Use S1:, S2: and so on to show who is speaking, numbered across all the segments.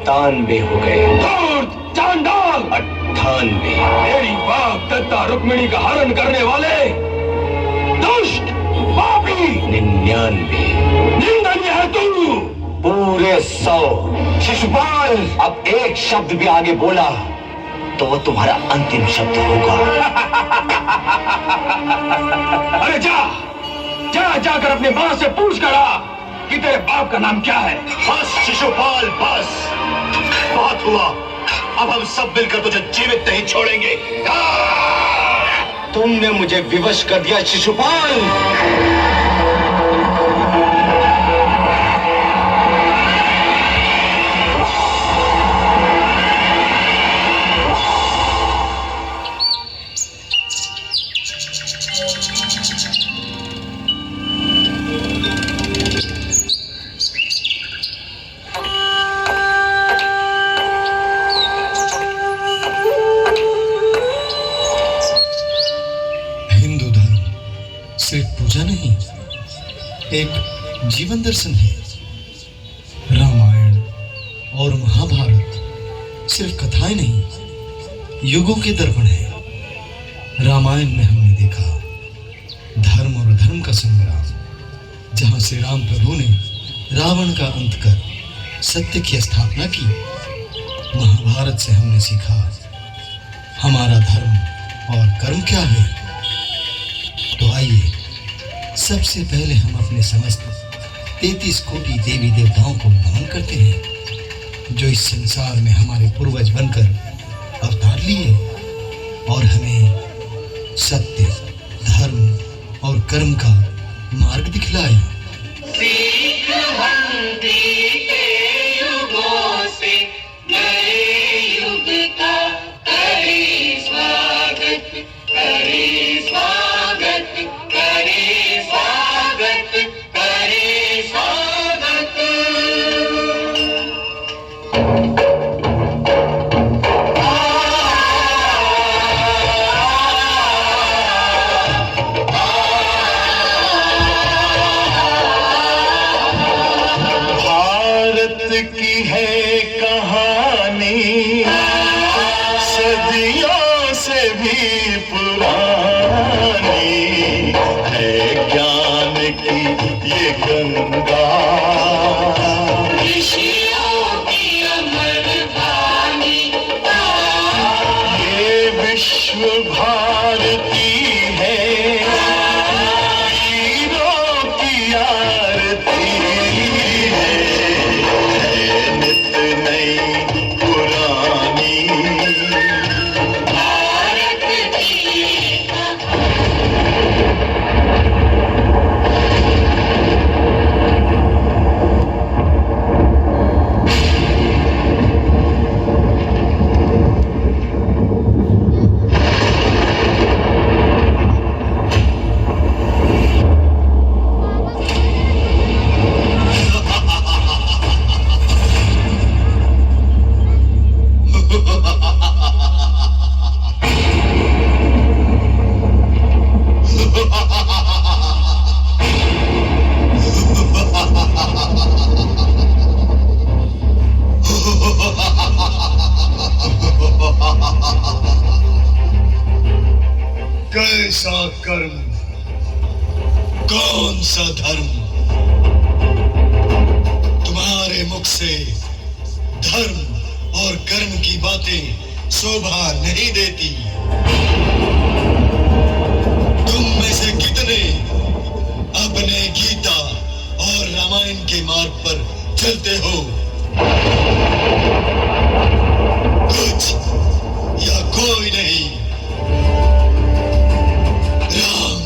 S1: 97 हो गए।
S2: चांडाल
S1: 98।
S2: तेरी बाप दत्ता रुक्मिणी का हरण करने वाले दुष्ट पापी
S1: 99।
S2: निंदनीय है तू।
S1: पूरे 100। शिशुपाल, अब एक शब्द भी आगे बोला तो वो तुम्हारा अंतिम शब्द होगा।
S2: अरे जा जा जाकर अपने मां से पूछ कर आ कि तेरे बाप का नाम क्या है।
S1: बस शिशुपाल, बस बहुत हुआ। अब हम सब मिलकर तुझे जीवित नहीं छोड़ेंगे। तुमने मुझे विवश कर दिया शिशुपाल।
S3: सिर्फ पूजा नहीं, एक जीवन दर्शन है। रामायण और महाभारत सिर्फ कथाएं नहीं, युगों के दर्पण है। रामायण में हमने देखा धर्म और अधर्म का संग्राम, जहां से राम प्रभु ने रावण का अंत कर सत्य की स्थापना की। महाभारत से हमने सीखा हमारा धर्म और कर्म क्या है। तो आइए सबसे पहले हम अपने समस्त 33 कोटि देवी देवताओं को नमन करते हैं, जो इस संसार में हमारे पूर्वज बनकर अवतार लिए और हमें सत्य, धर्म और कर्म का मार्ग दिखलाया।
S1: की है कहानी सदियों से भी पुरानी है, ज्ञान की ये गंगा, ऋषियों की अमर वाणी, ये विश्व भारती है, वीरों की आरती कैसा कर्म, कौन सा धर्म, तुम्हारे मुख से धर्म और कर्म की बातें शोभा नहीं देती। तुम में से कितने अपने गीता और रामायण के मार्ग पर चलते हो? कुछ या कोई नहीं। राम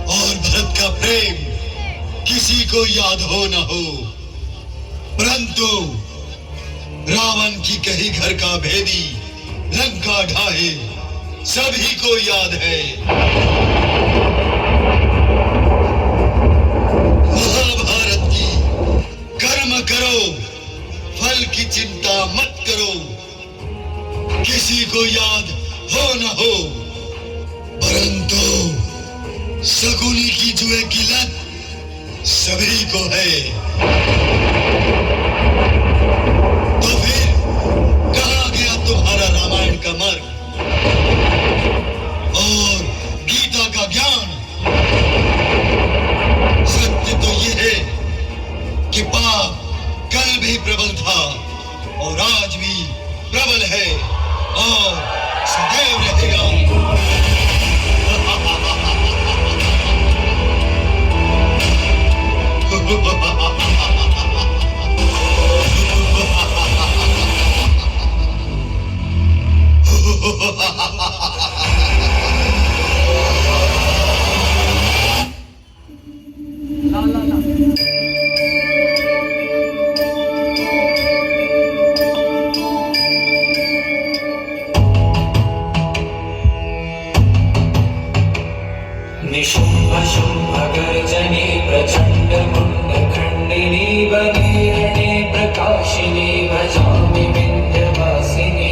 S1: और भरत का प्रेम किसी को याद हो न हो, परंतु रावण की कही घर का भेदी लंका ढाहे सभी को याद है। महाभारत की कर्म करो, फल की चिंता मत करो। किसी को याद हो न हो, परंतु शकुनी की जुए की लत सभी को है। तो फिर का मार्ग और गीता का ज्ञान। सत्य तो ये है कि पाप कल भी प्रबल था और आज भी प्रबल है और सदैव रहेगा।
S4: निशुम्भ शुम्भ गर्जने प्रचण्ड मुण्ड खण्डिनी वनेरणे प्रकाशिनी भजामि विन्ध्यवासिनी।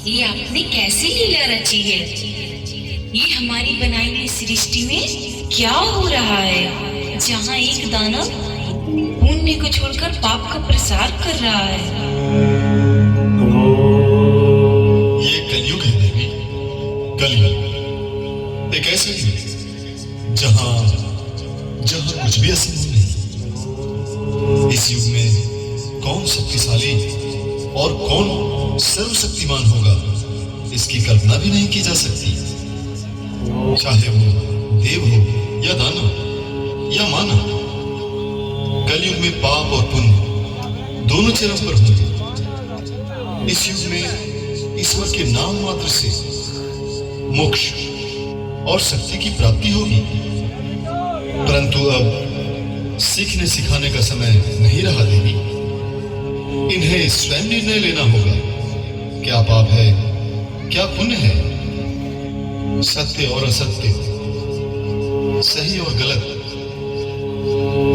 S5: ये आपने कैसी लीला रची है? ये हमारी बनाई हुई सृष्टि में क्या हो रहा है, जहाँ एक दानव पुण्य को छोड़कर पाप का प्रसार कर रहा है?
S1: ये कलयुग है देवी, कलयुग। एक ऐसा युग जहाँ कुछ भी असंभव नहीं। इस युग में कौन शक्तिशाली और कौन सर्वशक्तिमान होगा, इसकी कल्पना भी नहीं की जा सकती। चाहे वो देव हो या दानव या मानव, कलयुग में पाप और पुण्य दोनों चरम पर होंगे। इस युग में ईश्वर के नाम मात्र से मोक्ष और शक्ति की प्राप्ति होगी। परंतु अब सीखने सिखाने का समय नहीं रहा देवी। इन्हें स्वयं निर्णय लेना होगा, क्या पाप है क्या पुण्य है, सत्य और असत्य, सही और गलत,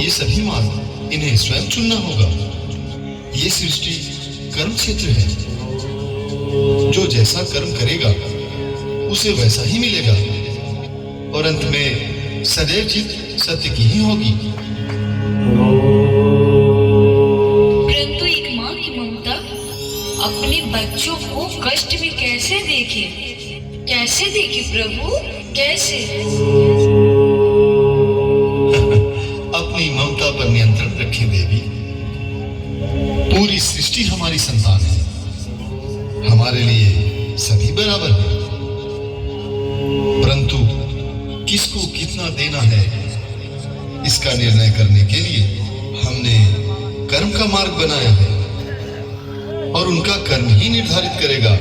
S1: ये सभी मार्ग इन्हें स्वयं चुनना होगा। ये सृष्टि कर्म क्षेत्र है, जो जैसा कर्म करेगा उसे वैसा ही मिलेगा और अंत में सदैव जीत सत्य की ही होगी।
S5: परंतु एक माँ की ममता अपने बच्चों को कष्ट में कैसे देखे प्रभु, कैसे?
S1: अपनी ममता पर नियंत्रण रखें देवी। पूरी सृष्टि हमारी संतान है, हमारे लिए सभी बराबर है। परंतु किसको कितना देना है, इसका निर्णय करने के लिए हमने कर्म का मार्ग बनाया है और उनका कर्म ही निर्धारित करेगा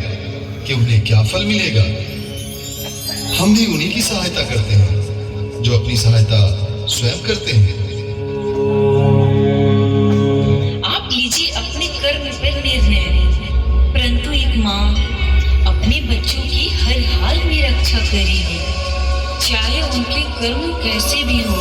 S1: कि उन्हें क्या फल मिलेगा। हम भी उन्हीं की सहायता करते हैं जो अपनी सहायता स्वयं करते हैं।
S5: आप लीजिए अपने कर्म पर निर्णय, परंतु एक माँ अपने बच्चों की हर हाल में रक्षा करेगी, चाहे उनके कर्म कैसे भी हो।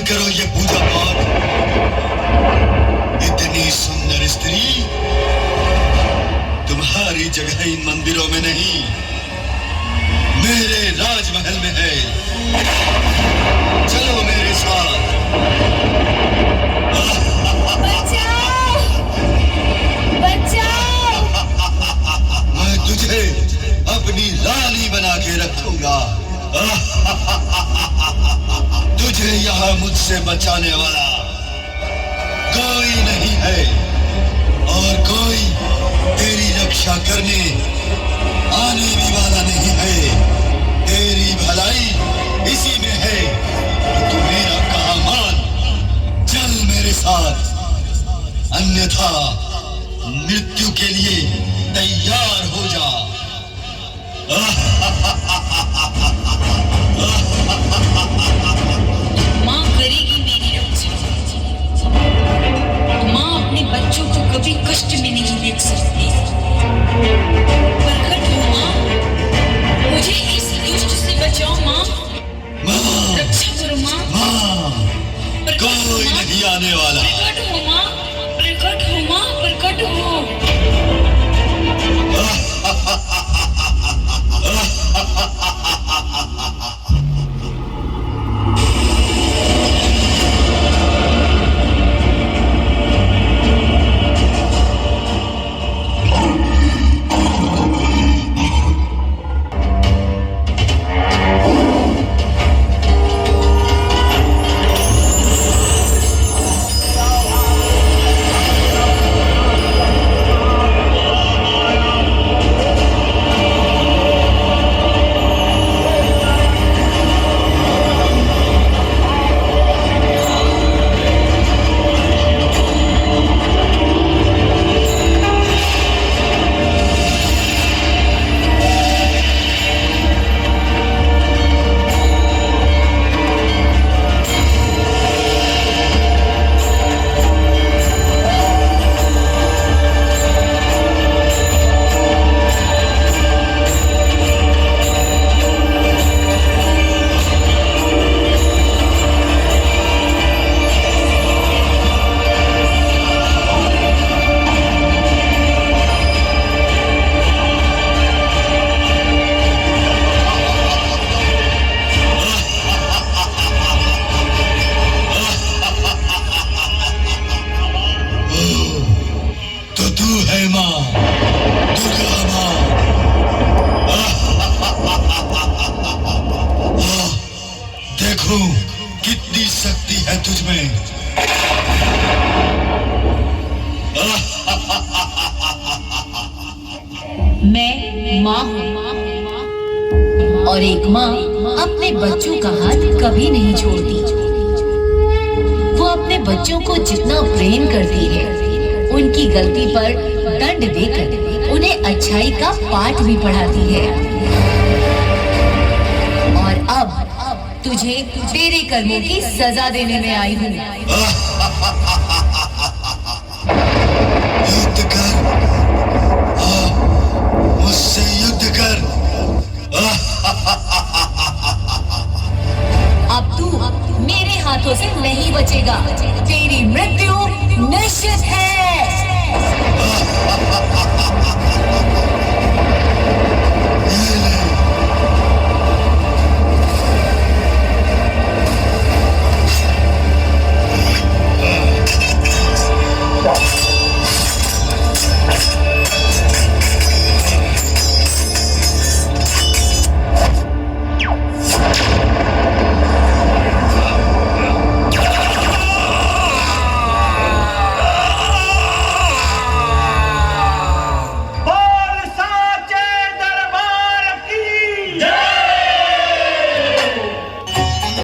S1: करो ये पूजा पाठ। इतनी सुंदर स्त्री तुम्हारी जगह इन मंदिरों में नहीं, मेरे राजमहल में है। चलो मेरे साथ।
S6: बचाओ! बचाओ!
S1: मैं तुझे अपनी रानी बना के रखूंगा। तुझे यहाँ मुझसे बचाने वाला कोई नहीं है और कोई तेरी रक्षा करने आने भी वाला नहीं है। तेरी भलाई इसी में है कि तू मेरा कहा मान। चल मेरे साथ, अन्यथा मृत्यु के लिए तैयार हो जा।
S5: माँ करेगी मेरी रक्षा। माँ अपने बच्चों को कभी कष्ट में नहीं देख सकती। प्रकट हो माँ, मुझे इस दुष्ट से बचाओ माँ।
S1: माँ,
S5: रक्षा करो माँ।
S1: माँ,
S5: प्रकट हो
S1: कोई
S5: माँ।
S1: नहीं आने वाला।
S5: प्रकट हो माँ, प्रकट हो माँ, प्रकट हो।
S1: देखो कितनी शक्ति है तुझमें।
S6: मैं माँ हूँ और एक माँ अपने बच्चों का हाथ कभी नहीं छोड़ती। वो अपने बच्चों को जितना प्रेम करती है, उनकी गलती पर दंड देकर उन्हें अच्छाई का पाठ भी पढ़ाती है। और अब तुझे तेरे कर्मों की सजा देने में आई हूँ।
S1: युद्ध कर, मुझसे युद्ध कर।
S6: अब तू मेरे हाथों से नहीं बचेगा। तेरी मृत्यु निश्चित है।
S1: ये ले,